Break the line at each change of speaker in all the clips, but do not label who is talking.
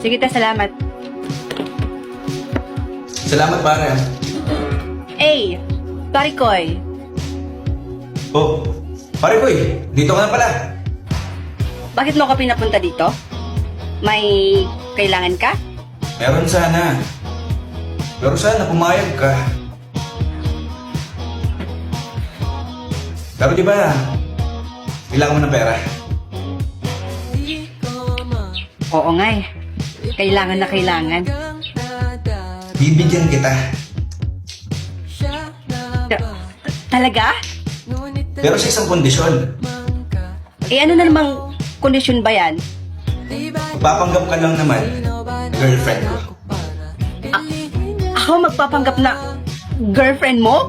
Sige ta, salamat.
Salamat, pare.
Ay, Parikoy.
Oh, pare ko dito ka na pala.
Bakit mo ka pinapunta dito? May kailangan ka?
Meron sana. Pero sana pumayag ka. Pero di ba, kailangan mo ng pera?
Oo nga eh. Kailangan na kailangan.
Bibigyan kita.
Talaga?
Pero sa isang kondisyon.
Eh ano na namang kondisyon ba yan?
Papanggap ka lang naman, girlfriend ko.
Ako magpapanggap na girlfriend mo?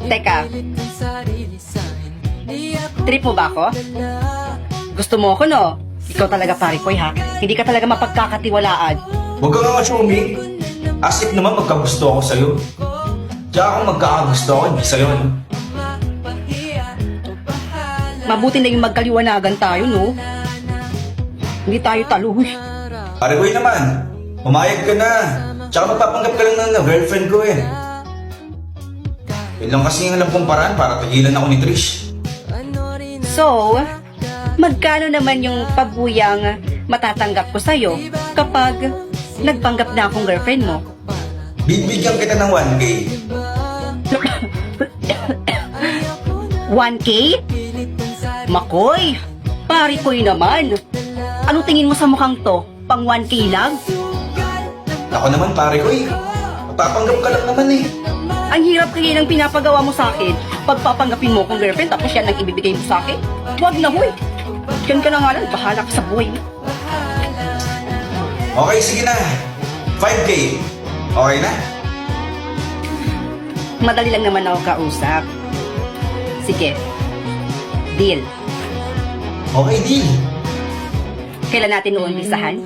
Teka, trip mo ba ako? Gusto mo ako, no? Ikaw talaga, Parikoy, ha? Hindi ka talaga mapagkakatiwalaan.
Huwag ka nga assuming. As if naman magkagusto ako sa'yo. Tsaka kung magkakagusto ako, hindi sa'yo, no?
Mabuti na yung magkaliwanagan tayo, no? Hindi tayo taluhoy.
Pare ko naman, pumayag ka na. Tsaka magpapanggap ka lang ng girlfriend ko eh. Yun lang kasi yung alam kong paraan para tigilan ako ni Trish.
So, magkano naman yung pagbuyang matatanggap ko sa'yo kapag nagpanggap na akong girlfriend mo?
Bibigyan kita ng 1K.
1K? Makoy! Parikoy naman! Anong tingin mo sa mukhang to? Pang 1K lang?
Ako naman pare ko magpapanggap ka lang naman eh.
Ang hirap kaya ng pinapagawa mo sa akin. Pagpapanggapin mo akong girlfriend tapos yan ang ibibigay mo sa akin? Huwag na, huy! Yan ka na nga lang, bahala ka sa buhay mo.
Okay, sige na. 5K. Okay na?
Madali lang naman ako kausap. Sige. Deal.
Okay, deal.
Kailan natin uumpisahan?